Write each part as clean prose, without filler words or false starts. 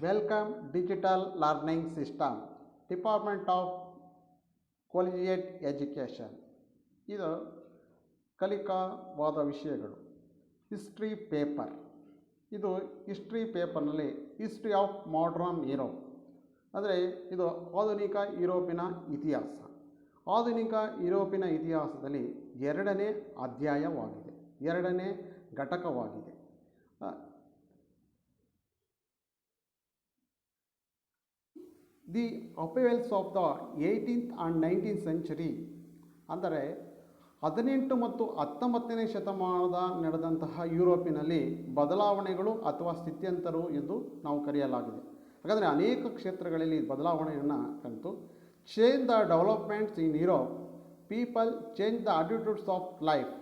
Welcome digital learning system department of collegiate education. ಇದು ಕಲಿಕಾವಾದ ವಿಷಯಗಳು. History paper. ಇದು ಹಿಸ್ಟ್ರಿ ಪೇಪರ್ನಲ್ಲಿ ಹಿಸ್ಟ್ರಿ ಆಫ್ ಮಾಡ್ರನ್ ಯುರೋಪ್ ಅಂದರೆ ಇದು ಆಧುನಿಕ ಯುರೋಪಿನ ಇತಿಹಾಸ. ಆಧುನಿಕ ಯುರೋಪಿನ ಇತಿಹಾಸದಲ್ಲಿ ಎರಡನೇ ಅಧ್ಯಾಯವಾಗಿದೆ, ಎರಡನೇ ಘಟಕವಾಗಿದೆ. The upheavals of the 18th and 19th century ಅಂದರೆ 18 ಮತ್ತು 19ನೇ ಶತಮಾನದ ನಡೆದಂತಹ ಯುರೋಪಿನಲ್ಲಿ ಬದಲಾವಣೆಗಳು ಅಥವಾ ಸ್ಥಿತ್ಯಂತರರು ಎಂದು ನಾವು ಕರೆಯಲಾಗಿದೆ. ಹಾಗಾದರೆ ಅನೇಕ ಕ್ಷೇತ್ರಗಳಲ್ಲಿ ಬದಲಾವಣೆಯನ್ನು ಕಂತು. Change the developments in Europe, people change the attitudes of life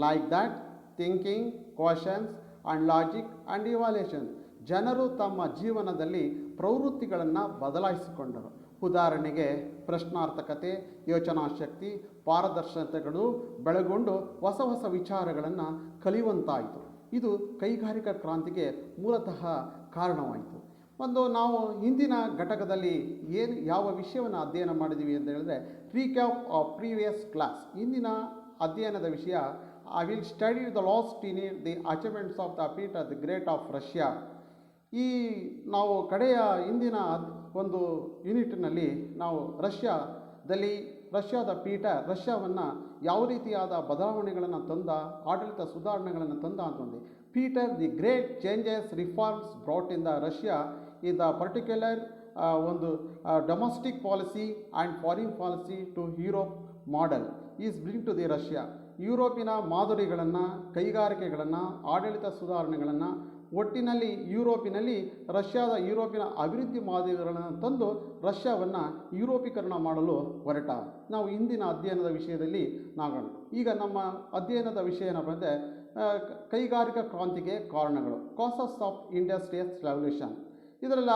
like that thinking, questions and logic and evolution. ಜನರು ತಮ್ಮ ಜೀವನದಲ್ಲಿ ಪ್ರವೃತ್ತಿಗಳನ್ನು ಬದಲಾಯಿಸಿಕೊಂಡರು. ಉದಾಹರಣೆಗೆ ಪ್ರಶ್ನಾರ್ಥಕತೆ, ಯೋಚನಾ ಶಕ್ತಿ, ಪಾರದರ್ಶಕತೆಗಳು ಬೆಳಗೊಂಡು ಹೊಸ ಹೊಸ ವಿಚಾರಗಳನ್ನು ಕಲಿಯುವಂತಾಯಿತು. ಇದು ಕೈಗಾರಿಕಾ ಕ್ರಾಂತಿಗೆ ಮೂಲತಃ ಕಾರಣವಾಯಿತು. ನಾವು ಹಿಂದಿನ ಘಟಕದಲ್ಲಿ ಯಾವ ವಿಷಯವನ್ನು ಅಧ್ಯಯನ ಮಾಡಿದ್ದೀವಿ ಅಂತ ಹೇಳಿದ್ರೆ, ರೀಕ್ಯಾಪ್ ಆಫ್ ಪ್ರೀವಿಯಸ್ ಕ್ಲಾಸ್. ಹಿಂದಿನ ಅಧ್ಯಯನದ ವಿಷಯ I will study the lost in the achievements of the Peter the great of Russia. ನಾವು ಕಡೆಯ ಹಿಂದಿನ ಒಂದು ಯೂನಿಟ್ನಲ್ಲಿ ನಾವು ರಷ್ಯಾದ ಪೀಟರ್ ರಷ್ಯಾವನ್ನು ಯಾವ ರೀತಿಯಾದ ಬದಲಾವಣೆಗಳನ್ನು ತಂದ, ಆಡಳಿತ ಸುಧಾರಣೆಗಳನ್ನು ತಂದ ಅಂತಂದು. Peter the Great changes reforms brought in the Russia in the particular ಒಂದು domestic policy and foreign policy to Europe model is bring to the Russia. ಯುರೋಪಿನ ಮಾದರಿಗಳನ್ನು, ಕೈಗಾರಿಕೆಗಳನ್ನು, ಆಡಳಿತ ಸುಧಾರಣೆಗಳನ್ನು ಒಟ್ಟಿನಲ್ಲಿ ಯುರೋಪಿನಲ್ಲಿ ಯುರೋಪಿನ ಅಭಿವೃದ್ಧಿ ಮಾದರಿಗಳನ್ನು ತಂದು ರಷ್ಯಾವನ್ನು ಯುರೋಪೀಕರಣ ಮಾಡಲು ಹೊರಟ. ನಾವು ಇಂದಿನ ಅಧ್ಯಯನದ ವಿಷಯದಲ್ಲಿ ನಾಗೋಣ. ಈಗ ನಮ್ಮ ಅಧ್ಯಯನದ ವಿಷಯ ಏನಪ್ಪ ಅಂದರೆ ಕೈಗಾರಿಕಾ ಕ್ರಾಂತಿಗೆ ಕಾರಣಗಳು, ಕಾಸಸ್ ಆಫ್ ಇಂಡಸ್ಟ್ರಿಯಲ್ ರೆವಲ್ಯೂಷನ್. ಇದರೆಲ್ಲ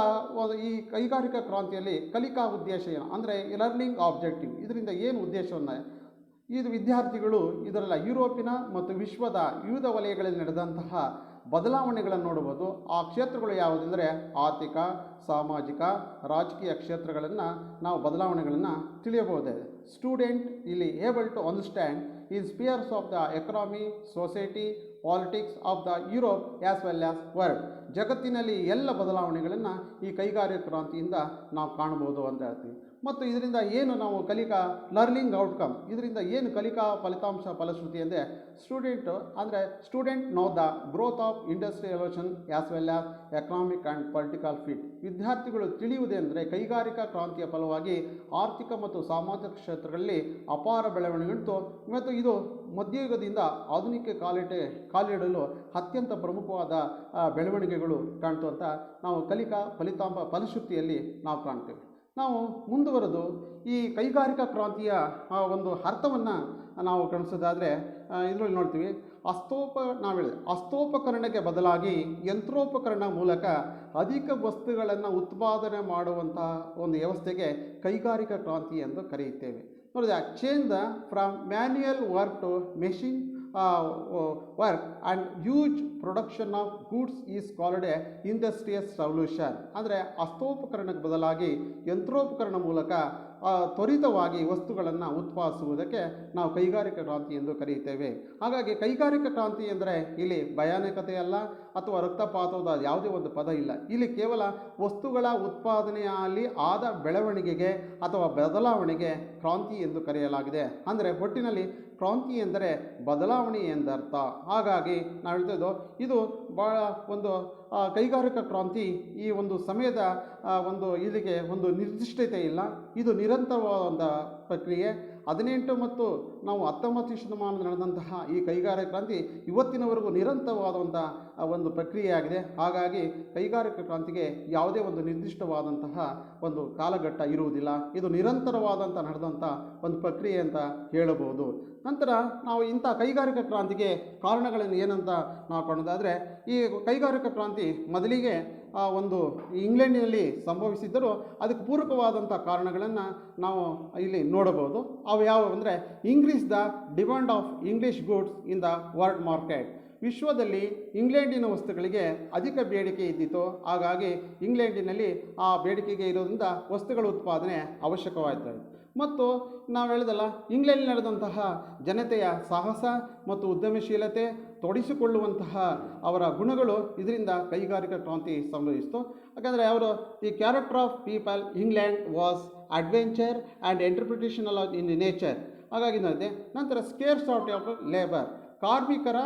ಈ ಕೈಗಾರಿಕಾ ಕ್ರಾಂತಿಯಲ್ಲಿ ಕಲಿಕಾ ಉದ್ದೇಶ ಏನು ಅಂದರೆ ಲರ್ನಿಂಗ್ ಆಬ್ಜೆಕ್ಟಿವ್. ಇದರಿಂದ ಏನು ಉದ್ದೇಶವನ್ನು ಇದು ವಿದ್ಯಾರ್ಥಿಗಳು ಇದರೆಲ್ಲ ಯುರೋಪಿನ ಮತ್ತು ವಿಶ್ವದ ವಿವಿಧ ವಲಯಗಳಲ್ಲಿ ನಡೆದಂತಹ ಬದಲಾವಣೆಗಳನ್ನು ನೋಡ್ಬೋದು. ಆ ಕ್ಷೇತ್ರಗಳು ಯಾವುದೆಂದರೆ ಆರ್ಥಿಕ, ಸಾಮಾಜಿಕ, ರಾಜಕೀಯ ಕ್ಷೇತ್ರಗಳನ್ನು ನಾವು ಬದಲಾವಣೆಗಳನ್ನು ತಿಳಿಯಬಹುದೇ. ಸ್ಟೂಡೆಂಟ್ ಇಲ್ಲಿ able to understand in spheres of the economy, society, politics of the Europe as well as world. ಜಗತ್ತಿನಲ್ಲಿ ಎಲ್ಲ ಬದಲಾವಣೆಗಳನ್ನು ಈ ಕೈಗಾರಿಕಾ ಕ್ರಾಂತಿಯಿಂದ ನಾವು ಕಾಣ್ಬೋದು ಅಂತ ಹೇಳ್ತೀವಿ. ಮತ್ತು ಇದರಿಂದ ಏನು ನಾವು ಕಲಿಕಾ ಲರ್ನಿಂಗ್ ಔಟ್ಕಮ್, ಇದರಿಂದ ಏನು ಕಲಿಕಾ ಫಲಶ್ರುತಿ ಅಂದರೆ student know the growth of industrialisation as well as economic and political fit. ವಿದ್ಯಾರ್ಥಿಗಳು ತಿಳಿಯುವುದೆಂದರೆ ಕೈಗಾರಿಕಾ ಕ್ರಾಂತಿಯ ಫಲವಾಗಿ ಆರ್ಥಿಕ ಮತ್ತು ಸಾಮಾಜಿಕ ಕ್ಷೇತ್ರಗಳಲ್ಲಿ ಅಪಾರ ಬೆಳವಣಿಗೆಗಳು ಮತ್ತು ಇದು ಮಧ್ಯಯುಗದಿಂದ ಆಧುನಿಕ ಕಾಲಿಡಲು ಅತ್ಯಂತ ಪ್ರಮುಖವಾದ ಬೆಳವಣಿಗೆಗಳು ಕಾಣ್ತು ಅಂತ ನಾವು ಕಲಿಕಾ ಫಲಶ್ರುತಿಯಲ್ಲಿ ನಾವು ಕಾಣ್ತೇವೆ. ನಾವು ಮುಂದುವರೆದು ಈ ಕೈಗಾರಿಕಾ ಕ್ರಾಂತಿಯ ಒಂದು ಅರ್ಥವನ್ನು ನಾವು ಕಾಣಿಸೋದಾದರೆ ಇದರಲ್ಲಿ ನೋಡ್ತೀವಿ. ಅಸ್ತೋಪಕರಣಕ್ಕೆ ಬದಲಾಗಿ ಯಂತ್ರೋಪಕರಣ ಮೂಲಕ ಅಧಿಕ ವಸ್ತುಗಳನ್ನು ಉತ್ಪಾದನೆ ಮಾಡುವಂತಹ ಒಂದು ವ್ಯವಸ್ಥೆಗೆ ಕೈಗಾರಿಕಾ ಕ್ರಾಂತಿ ಎಂದು ಕರೆಯುತ್ತೇವೆ. ನೋಡಿದ change from manual work to machine work and huge production of goods is called a industrial revolution. ಅಂದರೆ ಅಸ್ತೋಪಕರಣಕ್ಕೆ ಬದಲಾಗಿ ಯಂತ್ರೋಪಕರಣ ಮೂಲಕ ತ್ವರಿತವಾಗಿ ವಸ್ತುಗಳನ್ನು ಉತ್ಪಾದಿಸುವುದಕ್ಕೆ ನಾವು ಕೈಗಾರಿಕಾ ಕ್ರಾಂತಿ ಎಂದು ಕರೆಯುತ್ತೇವೆ. ಹಾಗಾಗಿ ಕೈಗಾರಿಕಾ ಕ್ರಾಂತಿ ಅಂದರೆ ಇಲ್ಲಿ ಭಯಾನಕತೆಯಲ್ಲ ಅಥವಾ ರಕ್ತಪಾತದ ಯಾವುದೇ ಒಂದು ಪದ ಇಲ್ಲ. ಇಲ್ಲಿ ಕೇವಲ ವಸ್ತುಗಳ ಉತ್ಪಾದನೆಯಲ್ಲಿ ಆದ ಬೆಳವಣಿಗೆಗೆ ಅಥವಾ ಬದಲಾವಣೆಗೆ ಕ್ರಾಂತಿ ಎಂದು ಕರೆಯಲಾಗಿದೆ. ಅಂದರೆ ಒಟ್ಟಿನಲ್ಲಿ ಕ್ರಾಂತಿ ಎಂದರೆ ಬದಲಾವಣೆ ಎಂದರ್ಥ. ಹಾಗಾಗಿ ನಾವು ಹೇಳ್ತಿದ್ದು ಇದು ಭಾಳ ಒಂದು ಕೈಗಾರಿಕಾ ಕ್ರಾಂತಿ ಈ ಒಂದು ಸಮಯದ ಇದಕ್ಕೆ ಒಂದು ನಿರ್ದಿಷ್ಟತೆ ಇಲ್ಲ. ಇದು ನಿರಂತರವಾದಂಥ ಪ್ರಕ್ರಿಯೆ. 18 ಮತ್ತು 19ನೇ ಶತಮಾನದಲ್ಲಿ ನಡೆದಂತಹ ಈ ಕೈಗಾರಿಕಾ ಕ್ರಾಂತಿ ಇವತ್ತಿನವರೆಗೂ ನಿರಂತರವಾದಂಥ ಒಂದು ಪ್ರಕ್ರಿಯೆಯಾಗಿದೆ. ಹಾಗಾಗಿ ಕೈಗಾರಿಕಾ ಕ್ರಾಂತಿಗೆ ಯಾವುದೇ ಒಂದು ನಿರ್ದಿಷ್ಟವಾದಂತಹ ಒಂದು ಕಾಲಘಟ್ಟ ಇರುವುದಿಲ್ಲ. ಇದು ನಿರಂತರವಾದಂಥ ನಡೆದಂಥ ಒಂದು ಪ್ರಕ್ರಿಯೆ ಅಂತ ಹೇಳಬಹುದು. ನಂತರ ನಾವು ಇಂಥ ಕೈಗಾರಿಕಾ ಕ್ರಾಂತಿಗೆ ಕಾರಣಗಳನ್ನು ಏನಂತ ನಾವು ಕಾಣೋದಾದರೆ, ಈ ಕೈಗಾರಿಕಾ ಕ್ರಾಂತಿ ಮೊದಲಿಗೆ ಒಂದು ಇಂಗ್ಲೆಂಡಿನಲ್ಲಿ ಸಂಭವಿಸಿದ್ದರೂ ಅದಕ್ಕೆ ಪೂರಕವಾದಂಥ ಕಾರಣಗಳನ್ನು ನಾವು ಇಲ್ಲಿ ನೋಡಬಹುದು. ಅವು ಯಾವುವು ಅಂದರೆ increase the demand of English goods in the world market. ವಿಶ್ವದಲ್ಲಿ ಇಂಗ್ಲೆಂಡಿನ ವಸ್ತುಗಳಿಗೆ ಅಧಿಕ ಬೇಡಿಕೆ ಇದ್ದಿತು. ಹಾಗಾಗಿ ಇಂಗ್ಲೆಂಡಿನಲ್ಲಿ ಆ ಬೇಡಿಕೆಗೆ ಇರೋದ್ರಿಂದ ವಸ್ತುಗಳ ಉತ್ಪಾದನೆ ಅವಶ್ಯಕವಾಯಿತು. ಮತ್ತು ನಾವು ಹೇಳಿದಲ್ಲ, ಇಂಗ್ಲೆಂಡ್ ನಡೆದಂತಹ ಜನತೆಯ ಸಾಹಸ ಮತ್ತು ಉದ್ಯಮಶೀಲತೆ, ತೊಡಗಿಸಿಕೊಳ್ಳುವಂತಹ ಅವರ ಗುಣಗಳು ಇದರಿಂದ ಕೈಗಾರಿಕಾ ಕ್ರಾಂತಿ ಸಂಭವಿಸಿತು. ಯಾಕಂದರೆ ಅವರು the character of people England was adventure and enterprising in nature. ಹಾಗಾಗಿ ನಂತರ ಸ್ಕೇರ್ಸ್ ಆಫ್ ಲೇಬರ್, ಕಾರ್ಮಿಕರ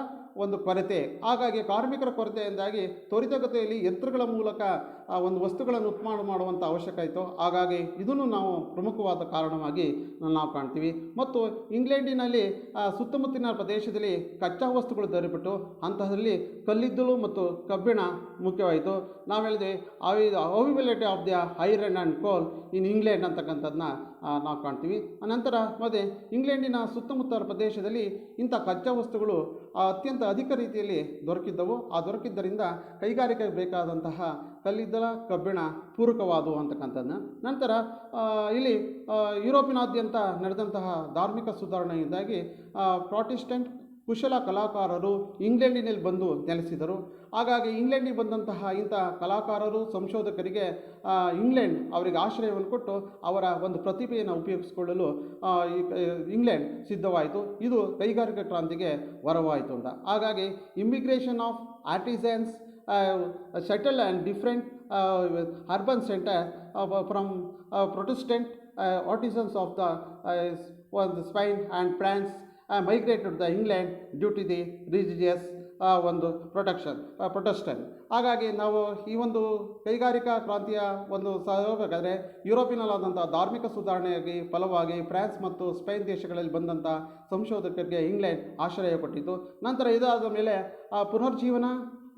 ಒಂದು ಕೊರತೆ. ಹಾಗಾಗಿ ಕಾರ್ಮಿಕರ ಕೊರತೆಯಿಂದಾಗಿ ತ್ವರಿತಗತಿಯಲ್ಲಿ ಯಂತ್ರಗಳ ಮೂಲಕ ಒಂದು ವಸ್ತುಗಳನ್ನು ಉತ್ಪಾದನೆ ಮಾಡುವಂಥ ಅವಶ್ಯಕ ಇತ್ತು. ಹಾಗಾಗಿ ಇದನ್ನು ನಾವು ಪ್ರಮುಖವಾದ ಕಾರಣವಾಗಿ ನಾವು ಕಾಣ್ತೀವಿ. ಮತ್ತು ಇಂಗ್ಲೆಂಡಿನಲ್ಲಿ ಸುತ್ತಮುತ್ತಲಿನ ಪ್ರದೇಶದಲ್ಲಿ ಕಚ್ಚಾ ವಸ್ತುಗಳು ದೊರೆಬಿಟ್ಟು ಅಂತಹದಲ್ಲಿ ಕಲ್ಲಿದ್ದಲು ಮತ್ತು ಕಬ್ಬಿಣ ಮುಖ್ಯವಾಯಿತು. ನಾವು ಹೇಳಿದ್ವಿ availability of the iron and ಕೋಲ್ ಇನ್ ಇಂಗ್ಲೆಂಡ್ ಅಂತಕ್ಕಂಥದ್ದನ್ನ ನಾವು ಕಾಣ್ತೀವಿ. ಅನಂತರ ಮತ್ತು ಇಂಗ್ಲೆಂಡಿನ ಸುತ್ತಮುತ್ತಲ ಪ್ರದೇಶದಲ್ಲಿ ಇಂಥ ಕಚ್ಚಾ ವಸ್ತುಗಳು ಅತ್ಯಂತ ಅಧಿಕ ರೀತಿಯಲ್ಲಿ ದೊರಕಿದ್ದವು. ಆ ದೊರಕಿದ್ದರಿಂದ ಕೈಗಾರಿಕೆಗೆ ಬೇಕಾದಂತಹ ಕಲ್ಲಿದ್ದಲ, ಕಬ್ಬಿಣ ಪೂರಕವಾದವು ಅಂತಕ್ಕಂಥದ್ದನ್ನ. ನಂತರ ಇಲ್ಲಿ ಯುರೋಪಿನಾದ್ಯಂತ ನಡೆದಂತಹ ಧಾರ್ಮಿಕ ಸುಧಾರಣೆಯಿಂದಾಗಿ ಪ್ರಾಟೆಸ್ಟೆಂಟ್ ಕುಶಲ ಕಲಾಕಾರರು ಇಂಗ್ಲೆಂಡಿನಲ್ಲಿ ಬಂದು ನೆಲೆಸಿದರು. ಹಾಗಾಗಿ ಇಂಗ್ಲೆಂಡಿಗೆ ಬಂದಂತಹ ಇಂಥ ಕಲಾಕಾರರು, ಸಂಶೋಧಕರಿಗೆ ಇಂಗ್ಲೆಂಡ್ ಅವರಿಗೆ ಆಶ್ರಯವನ್ನು ಕೊಟ್ಟು ಅವರ ಒಂದು ಪ್ರತಿಭೆಯನ್ನು ಉಪಯೋಗಿಸಿಕೊಳ್ಳಲು ಇಂಗ್ಲೆಂಡ್ ಸಿದ್ಧವಾಯಿತು. ಇದು ಕೈಗಾರಿಕಾ ಕ್ರಾಂತಿಗೆ ವರವಾಯಿತು ಅಂತ. ಹಾಗಾಗಿ immigration of artisans settle and different urban center from Protestant artisans of the Spain and France migrated to the England due to the religious ಒಂದು ಪ್ರೊಟೆಸ್ಟೆಂಟ್. ಹಾಗಾಗಿ ನಾವು ಈ ಒಂದು ಕೈಗಾರಿಕಾ ಕ್ರಾಂತಿಯ ಒಂದು ಹೋಗಬೇಕಾದ್ರೆ ಯುರೋಪಿನಲ್ಲಾದಂಥ ಧಾರ್ಮಿಕ ಸುಧಾರಣೆಯಾಗಿ ಫಲವಾಗಿ ಫ್ರಾನ್ಸ್ ಮತ್ತು ಸ್ಪೇನ್ ದೇಶಗಳಲ್ಲಿ ಬಂದಂಥ ಸಂಶೋಧಕರಿಗೆ ಇಂಗ್ಲೆಂಡ್ ಆಶ್ರಯ ಕೊಟ್ಟಿತು. ನಂತರ ಇದಾದ ಮೇಲೆ ಪುನರ್ಜೀವನ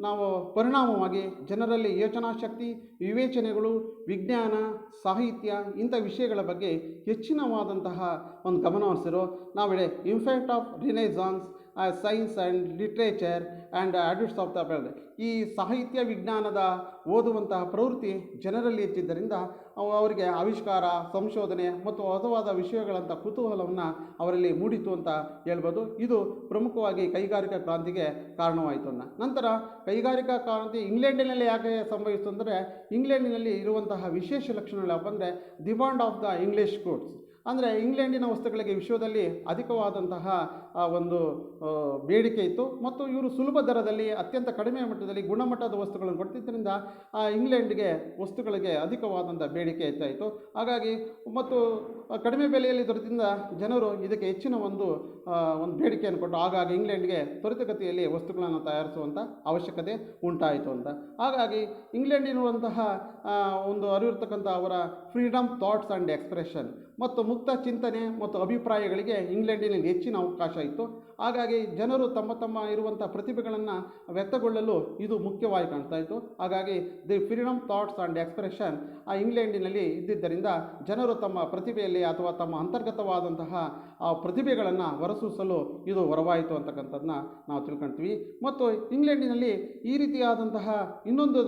ನಾವು ಪರಿಣಾಮವಾಗಿ ಜನರಲ್ಲಿ ಯೋಚನಾ ಶಕ್ತಿ, ವಿವೇಚನೆಗಳು, ವಿಜ್ಞಾನ, ಸಾಹಿತ್ಯ ಇಂಥ ವಿಷಯಗಳ ಬಗ್ಗೆ ಹೆಚ್ಚಿನವಾದಂತಹ ಒಂದು ಗಮನಹರಿಸಿರೋ ನಾವಿಡೆ impact of renaissance science and literature and advents of the world. ಈ ಸಾಹಿತ್ಯ ವಿಜ್ಞಾನದ ಓದುವಂತಹ ಪ್ರವೃತ್ತಿ ಜನರಲ್ಲಿ ಹೆಚ್ಚಿದ್ದರಿಂದ ಅವರಿಗೆ ಆವಿಷ್ಕಾರ, ಸಂಶೋಧನೆ ಮತ್ತು ಹೊಸವಾದ ವಿಷಯಗಳಂಥ ಕುತೂಹಲವನ್ನು ಅವರಲ್ಲಿ ಮೂಡಿತು ಅಂತ ಹೇಳ್ಬೋದು. ಇದು ಪ್ರಮುಖವಾಗಿ ಕೈಗಾರಿಕಾ ಕ್ರಾಂತಿಗೆ ಕಾರಣವಾಯಿತು ಅಂತ. ನಂತರ ಕೈಗಾರಿಕಾ ಕ್ರಾಂತಿ ಇಂಗ್ಲೆಂಡಿನಲ್ಲಿ ಯಾಕೆ ಸಂಭವಿಸಿತು ಅಂದರೆ, ಇಂಗ್ಲೆಂಡಿನಲ್ಲಿ ಇರುವಂತಹ ವಿಶೇಷ ಲಕ್ಷಣಗಳು ಯಾವಪ್ಪ ಅಂದರೆ demand of the English goods. ಅಂದರೆ ಇಂಗ್ಲೆಂಡಿನ ವಸ್ತುಗಳಿಗೆ ವಿಶ್ವದಲ್ಲಿ ಅಧಿಕವಾದಂತಹ ಒಂದು ಬೇಡಿಕೆ ಇತ್ತು ಮತ್ತು ಇವರು ಸುಲಭ ದರದಲ್ಲಿ ಅತ್ಯಂತ ಕಡಿಮೆ ಮಟ್ಟದಲ್ಲಿ ಗುಣಮಟ್ಟದ ವಸ್ತುಗಳನ್ನು ಕೊಡ್ತಿದ್ದರಿಂದ ಇಂಗ್ಲೆಂಡ್ಗೆ ವಸ್ತುಗಳಿಗೆ ಅಧಿಕವಾದಂಥ ಬೇಡಿಕೆ ಹೆಚ್ಚಾಯಿತು. ಹಾಗಾಗಿ ಮತ್ತು ಕಡಿಮೆ ಬೆಲೆಯಲ್ಲಿ ದೊರೆತಿದ್ದ ಜನರು ಇದಕ್ಕೆ ಹೆಚ್ಚಿನ ಒಂದು ಬೇಡಿಕೆಯನ್ನು ಕೊಟ್ಟು ಹಾಗಾಗಿ ಇಂಗ್ಲೆಂಡ್ಗೆ ತ್ವರಿತಗತಿಯಲ್ಲಿ ವಸ್ತುಗಳನ್ನು ತಯಾರಿಸುವಂಥ ಅವಶ್ಯಕತೆ ಉಂಟಾಯಿತು ಅಂತ. ಹಾಗಾಗಿ ಇಂಗ್ಲೆಂಡಿರುವಂತಹ ಒಂದು ಅರಿವಿರ್ತಕ್ಕಂಥ ಅವರ ಫ್ರೀಡಮ್ ಥಾಟ್ಸ್ ಆ್ಯಂಡ್ ಎಕ್ಸ್ಪ್ರೆಷನ್ ಮತ್ತು ಮುಕ್ತ ಚಿಂತನೆ ಮತ್ತು ಅಭಿಪ್ರಾಯಗಳಿಗೆ ಇಂಗ್ಲೆಂಡಿನಲ್ಲಿ ಹೆಚ್ಚಿನ ಅವಕಾಶ ಇತ್ತು. ಹಾಗಾಗಿ ಜನರು ತಮ್ಮ ಇರುವಂಥ ಪ್ರತಿಭೆಗಳನ್ನು ವ್ಯಕ್ತಗೊಳ್ಳಲು ಇದು ಮುಖ್ಯವಾಗಿ ಕಾಣ್ತಾ ಇತ್ತು. ಹಾಗಾಗಿ the freedom thoughts and expression ಇಂಗ್ಲೆಂಡಿನಲ್ಲಿ ಇದ್ದಿದ್ದರಿಂದ ಜನರು ತಮ್ಮ ಪ್ರತಿಭೆಯಲ್ಲಿ ಅಥವಾ ತಮ್ಮ ಅಂತರ್ಗತವಾದಂತಹ ಪ್ರತಿಭೆಗಳನ್ನು ಹೊರಸೂಸಲು ಇದು ಹೊರವಾಯಿತು ಅಂತಕ್ಕಂಥದ್ದನ್ನ ನಾವು ತಿಳ್ಕೊಳ್ತೀವಿ. ಮತ್ತು ಇಂಗ್ಲೆಂಡಿನಲ್ಲಿ ಈ ರೀತಿಯಾದಂತಹ ಇನ್ನೊಂದು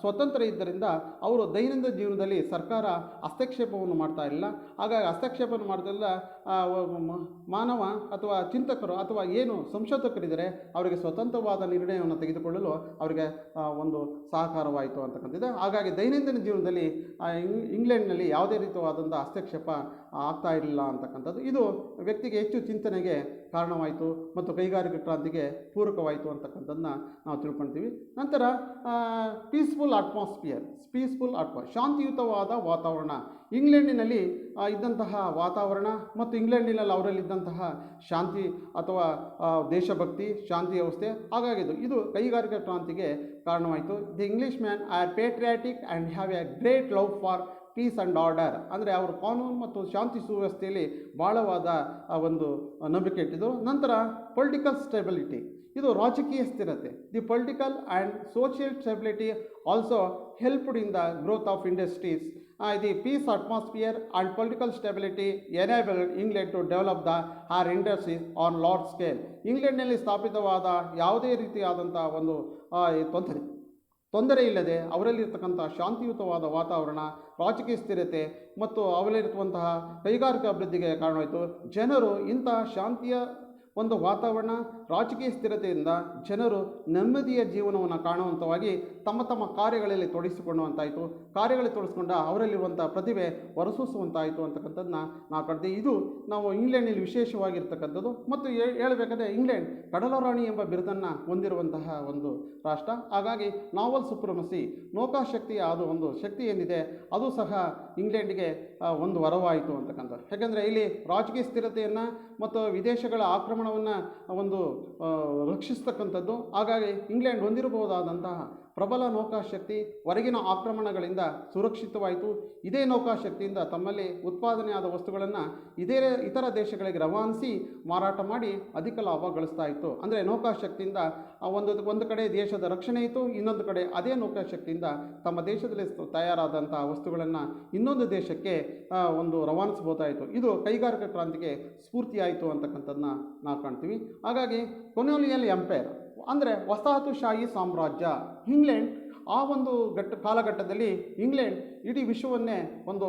ಸ್ವತಂತ್ರ ಇದ್ದರಿಂದ ಅವರು ದೈನಂದಿನ ಜೀವನದಲ್ಲಿ ಸರ್ಕಾರ ಹಸ್ತಕ್ಷೇಪವನ್ನು ಮಾಡ್ತಾ ಇಲ್ಲ. ಹಾಗಾಗಿ ಹಸ್ತಕ್ಷೇಪವನ್ನು ಮಾಡೋದೆಲ್ಲ ಮಾನವ ಅಥವಾ ಚಿಂತಕರು ಅಥವಾ ಏನು ಸಂಶೋಧಕರಿದ್ದಾರೆ ಅವರಿಗೆ ಸ್ವತಂತ್ರವಾದ ನಿರ್ಣಯವನ್ನು ತೆಗೆದುಕೊಳ್ಳಲು ಅವರಿಗೆ ಒಂದು ಸಹಕಾರವಾಯಿತು ಅಂತಕ್ಕಂಥದ್ದು. ಹಾಗಾಗಿ ದೈನಂದಿನ ಜೀವನದಲ್ಲಿ ಇಂಗ್ಲೆಂಡ್ನಲ್ಲಿ ಯಾವುದೇ ರೀತಿಯಾದಂಥ ಹಸ್ತಕ್ಷೇಪ ಆಗ್ತಾ ಇರಲಿಲ್ಲ ಅಂತಕ್ಕಂಥದ್ದು. ಇದು ವ್ಯಕ್ತಿಗೆ ಹೆಚ್ಚು ಚಿಂತನೆಗೆ ಕಾರಣವಾಯಿತು ಮತ್ತು ಕೈಗಾರಿಕಾ ಕ್ರಾಂತಿಗೆ ಪೂರಕವಾಯಿತು ಅಂತಕ್ಕಂಥದ್ದನ್ನ ನಾವು ತಿಳ್ಕೊಳ್ತೀವಿ. ನಂತರ ಪೀಸ್ಫುಲ್ ಅಟ್ಮಾಸ್ಫಿಯರ್, ಶಾಂತಿಯುತವಾದ ವಾತಾವರಣ. ಇಂಗ್ಲೆಂಡಿನಲ್ಲಿ ಇದ್ದಂತಹ ವಾತಾವರಣ ಮತ್ತು ಇಂಗ್ಲೆಂಡಿನಲ್ಲಿ ಅವರಲ್ಲಿದ್ದಂತಹ ಶಾಂತಿ ಅಥವಾ ದೇಶಭಕ್ತಿ, ಶಾಂತಿ ವ್ಯವಸ್ಥೆ ಹಾಗಾಗಿದ್ದು ಇದು ಕೈಗಾರಿಕಾ ಕ್ರಾಂತಿಗೆ ಕಾರಣವಾಯಿತು. The English man are patriotic and have a great love for peace and order. ಅಂದರೆ ಅವರು ಕಾನೂನು ಮತ್ತು ಶಾಂತಿ ಸುವ್ಯವಸ್ಥೆಯಲ್ಲಿ ಭಾಳವಾದ ಒಂದು ನಂಬಿಕೆ ಇಟ್ಟಿದ್ದು. ನಂತರ ಪೊಲಿಟಿಕಲ್ ಸ್ಟೆಬಿಲಿಟಿ, ಇದು ರಾಜಕೀಯ ಸ್ಥಿರತೆ. The political and social stability also helped in the growth of industries. The peace atmosphere and political stability enabled England to develop the our industries on large scale. ಇಂಗ್ಲೆಂಡ್ನಲ್ಲಿ ಸ್ಥಾಪಿತವಾದ ಯಾವುದೇ ರೀತಿಯಾದಂಥ ಒಂದು ತೊಂದರೆ ಇಲ್ಲದೆ ಅವರಲ್ಲಿರ್ತಕ್ಕಂಥ ಶಾಂತಿಯುತವಾದ ವಾತಾವರಣ, ರಾಜಕೀಯ ಸ್ಥಿರತೆ ಮತ್ತು ಅವರಲ್ಲಿರುವಂತಹ ಕೈಗಾರಿಕಾ ಅಭಿವೃದ್ಧಿಗೆ ಕಾರಣವಾಯಿತು. ಜನರು ಇಂತಹ ಶಾಂತಿಯ ಒಂದು ವಾತಾವರಣ ರಾಜಕೀಯ ಸ್ಥಿರತೆಯಿಂದ ಜನರು ನೆಮ್ಮದಿಯ ಜೀವನವನ್ನು ಕಾಣುವಂಥವಾಗಿ ತಮ್ಮ ತಮ್ಮ ಕಾರ್ಯಗಳಲ್ಲಿ ತೊಡಗಿಸಿಕೊಳ್ಳುವಂತಾಯಿತು. ಕಾರ್ಯಗಳಲ್ಲಿ ತೊಡಗಿಸ್ಕೊಂಡ ಅವರಲ್ಲಿರುವಂಥ ಪ್ರತಿಭೆ ಹೊರಸೂಸುವಂತಾಯಿತು ಅಂತಕ್ಕಂಥದ್ದನ್ನ ನಾವು ಕಂಡ್ತೀವಿ. ಇದು ನಾವು ಇಂಗ್ಲೆಂಡ್ನಲ್ಲಿ ವಿಶೇಷವಾಗಿರ್ತಕ್ಕಂಥದ್ದು. ಮತ್ತು ಹೇಳಬೇಕಾದ್ರೆ ಇಂಗ್ಲೆಂಡ್ ಕಡಲರಾಣಿ ಎಂಬ ಬಿರುದನ್ನು ಹೊಂದಿರುವಂತಹ ಒಂದು ರಾಷ್ಟ್ರ. ಹಾಗಾಗಿ ನಾವಲ್ ಸುಪ್ರಮಸಿ, ನೌಕಾಶಕ್ತಿಯ ಅದು ಒಂದು ಶಕ್ತಿ ಏನಿದೆ ಅದು ಸಹ ಇಂಗ್ಲೆಂಡಿಗೆ ಒಂದು ವರವಾಯಿತು ಅಂತಕ್ಕಂಥದ್ದು. ಯಾಕೆಂದರೆ ಇಲ್ಲಿ ರಾಜಕೀಯ ಸ್ಥಿರತೆಯನ್ನು ಮತ್ತು ವಿದೇಶಗಳ ಆಕ್ರಮಣವನ್ನು ಒಂದು ರಕ್ಷಿಸ್ತಕ್ಕಂಥದ್ದು. ಹಾಗಾಗಿ ಇಂಗ್ಲೆಂಡ್ ಹೊಂದಿರಬಹುದಾದಂತಹ ಪ್ರಬಲ ನೌಕಾಶಕ್ತಿ ಹೊರಗಿನ ಆಕ್ರಮಣಗಳಿಂದ ಸುರಕ್ಷಿತವಾಯಿತು. ಇದೇ ನೌಕಾಶಕ್ತಿಯಿಂದ ತಮ್ಮಲ್ಲಿ ಉತ್ಪಾದನೆಯಾದ ವಸ್ತುಗಳನ್ನು ಇತರ ದೇಶಗಳಿಗೆ ರವಾನಿಸಿ ಮಾರಾಟ ಮಾಡಿ ಅಧಿಕ ಲಾಭ ಗಳಿಸ್ತಾ ಇತ್ತು. ಅಂದರೆ ನೌಕಾಶಕ್ತಿಯಿಂದ ಒಂದು ಕಡೆ ದೇಶದ ರಕ್ಷಣೆ ಇತ್ತು, ಇನ್ನೊಂದು ಕಡೆ ಅದೇ ನೌಕಾಶಕ್ತಿಯಿಂದ ತಮ್ಮ ದೇಶದಲ್ಲಿ ತಯಾರಾದಂಥ ವಸ್ತುಗಳನ್ನು ಇನ್ನೊಂದು ದೇಶಕ್ಕೆ ಒಂದು ರವಾನಿಸಬಹುದಾಯಿತು. ಇದು ಕೈಗಾರಿಕಾ ಕ್ರಾಂತಿಗೆ ಸ್ಫೂರ್ತಿಯಾಯಿತು ಅಂತಕ್ಕಂಥದ್ದನ್ನ ನಾವು ಕಾಣ್ತೀವಿ. ಹಾಗಾಗಿ ಕೊಲೋನಿಯಲ್ ಎಂಪೈರ್ ಅಂದರೆ ವಸಾಹತುಶಾಹಿ ಸಾಮ್ರಾಜ್ಯ. ಇಂಗ್ಲೆಂಡ್ ಆ ಒಂದು ಕಾಲಘಟ್ಟದಲ್ಲಿ ಇಂಗ್ಲೆಂಡ್ ಇಡೀ ವಿಶ್ವವನ್ನೇ ಒಂದು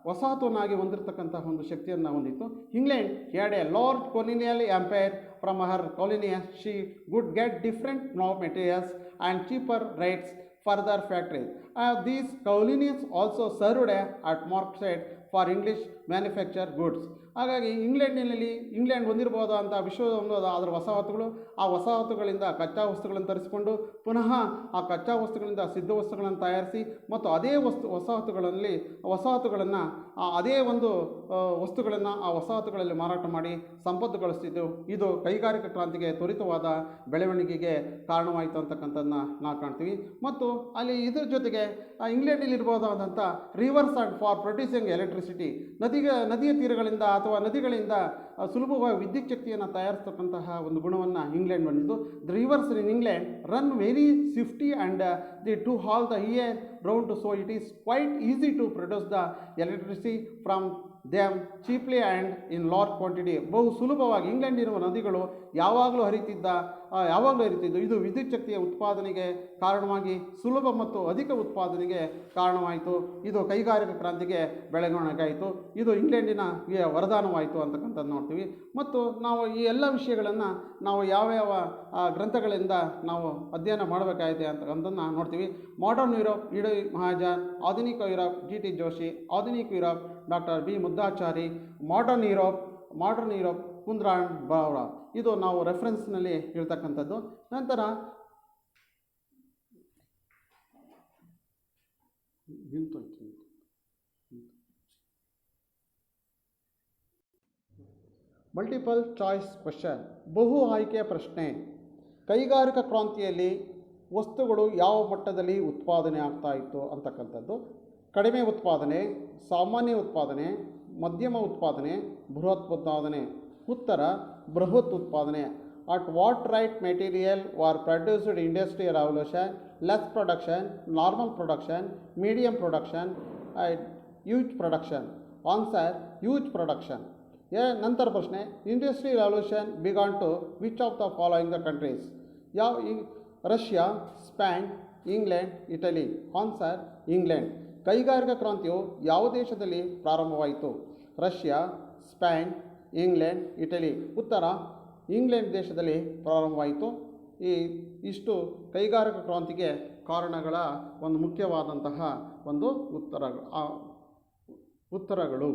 ವಸಾಹತುವನ್ನಾಗಿ ಹೊಂದಿರತಕ್ಕಂತಹ ಒಂದು ಶಕ್ತಿಯನ್ನು ಹೊಂದಿತ್ತು. England had A large colonial empire. From her colonies she would get different raw materials and cheaper rates for their factories. These colonies also served at market for English manufactured goods. ಹಾಗಾಗಿ England ಹೊಂದಿರಬಹುದಾದಂಥ ವಿಶ್ವದ ಅದರ ವಸಾಹತುಗಳು, ಆ ವಸಾಹತುಗಳಿಂದ ಕಚ್ಚಾ ವಸ್ತುಗಳನ್ನು ತರಿಸಿಕೊಂಡು ಪುನಃ ಆ ಕಚ್ಚಾ ವಸ್ತುಗಳಿಂದ ಸಿದ್ಧ ವಸ್ತುಗಳನ್ನು ತಯಾರಿಸಿ ಮತ್ತು ಅದೇ ವಸಾಹತುಗಳನ್ನು ಅದೇ ಒಂದು ವಸ್ತುಗಳನ್ನು ಆ ವಸಾಹತುಗಳಲ್ಲಿ ಮಾರಾಟ ಮಾಡಿ ಸಂಪತ್ತು ಗಳಿಸ್ತಿದ್ದು. ಇದು ಕೈಗಾರಿಕಾ ಕ್ರಾಂತಿಗೆ ತ್ವರಿತವಾದ ಬೆಳವಣಿಗೆಗೆ ಕಾರಣವಾಯಿತು ಅಂತಕ್ಕಂಥದ್ದನ್ನ ನಾವು ಕಾಣ್ತೀವಿ. ಮತ್ತು ಅಲ್ಲಿ ಇದರ ಜೊತೆಗೆ ಇಂಗ್ಲೆಂಡಲ್ಲಿ ಇರಬಹುದಾದಂಥ rivers and for producing electricity, ನದಿಯ ತೀರಗಳಿಂದ ಅಥವಾ ನದಿಗಳಿಂದ ಸುಲಭವಾಗಿ ವಿದ್ಯುತ್ ಶಕ್ತಿಯನ್ನು ತಯಾರಿಸ್ತಕ್ಕಂತಹ ಒಂದು ಗುಣವನ್ನು ಇಂಗ್ಲೆಂಡ್ ಹೊಂದಿದ್ದು. The rivers in England run very swiftly and through all the year round, so it is quite easy to produce the electricity from them cheaply and in large quantity. ಬಹು ಸುಲಭವಾಗಿ ಇಂಗ್ಲೆಂಡಿರುವ ನದಿಗಳು ಯಾವಾಗಲೂ ಹರಿತಿದ್ದು. ಇದು ವಿದ್ಯುತ್ ಶಕ್ತಿಯ ಉತ್ಪಾದನೆಗೆ ಕಾರಣವಾಗಿ ಸುಲಭ ಮತ್ತು ಅಧಿಕ ಉತ್ಪಾದನೆಗೆ ಕಾರಣವಾಯಿತು. ಇದು ಕೈಗಾರಿಕಾ ಕ್ರಾಂತಿಗೆ ಬೆಳವಣಿಗೆ ಆಯಿತು. ಇದು ಇಂಗ್ಲೆಂಡಿನ ವರದಾನವಾಯಿತು ಅಂತಕ್ಕಂಥದ್ದು ನೋಡ್ತೀವಿ. ಮತ್ತು ನಾವು ಈ ಎಲ್ಲ ವಿಷಯಗಳನ್ನು ನಾವು ಯಾವ ಗ್ರಂಥಗಳಿಂದ ನಾವು ಅಧ್ಯಯನ ಮಾಡಬೇಕಾಗಿದೆ ಅಂತಕ್ಕಂಥದ್ದನ್ನು ನೋಡ್ತೀವಿ. ಮಾಡರ್ನ್ ಯುರೋಪ್ ಇಡೀ ಮಹಾಜನ್, ಆಧುನಿಕ ಯುರೋಪ್ GT ಜೋಶಿ, ಆಧುನಿಕ Europe doctor B Muddachari, modern Europe Kundran Bavra. ಇದು ನಾವು ರೆಫರೆನ್ಸ್ನಲ್ಲಿ ಇರ್ತಕ್ಕಂಥದ್ದು. ನಂತರ ಮಲ್ಟಿಪಲ್ ಚಾಯ್ಸ್ ಕ್ವೆಶ್ಚನ್, ಬಹು ಆಯ್ಕೆಯ ಪ್ರಶ್ನೆ. ಕೈಗಾರಿಕಾ ಕ್ರಾಂತಿಯಲ್ಲಿ ವಸ್ತುಗಳು ಯಾವ ಮಟ್ಟದಲ್ಲಿ ಉತ್ಪಾದನೆ ಆಗ್ತಾ ಇತ್ತು ಅಂತಕ್ಕಂಥದ್ದು. ಕಡಿಮೆ ಉತ್ಪಾದನೆ, ಸಾಮಾನ್ಯ ಉತ್ಪಾದನೆ, ಮಧ್ಯಮ ಉತ್ಪಾದನೆ, ಬೃಹತ್ ಉತ್ಪಾದನೆ. ಉತ್ತರ ಬೃಹತ್ ಉತ್ಪಾದನೆ. At what rate material were produced industrial revolution, less production, normal production, medium production, huge production. Answer huge production. ನಂತರ ಪ್ರಶ್ನೆ, industrial revolution began to which of the following the countries? Russia, Spain, England, Italy. Answer England. ಕೈಗಾರಿಕಾ ಕ್ರಾಂತಿಯು ಯಾವ ದೇಶದಲ್ಲಿ ಪ್ರಾರಂಭವಾಯಿತು? Russia, Spain, England, Italy. ಉತ್ತರ England ದೇಶದಲ್ಲಿ ಪ್ರಾರಂಭವಾಯಿತು. ಇಷ್ಟು ಕೈಗಾರಿಕಾ ಕ್ರಾಂತಿಗೆ ಕಾರಣಗಳ ಒಂದು ಮುಖ್ಯವಾದಂತಹ ಒಂದು ಉತ್ತರಗಳು.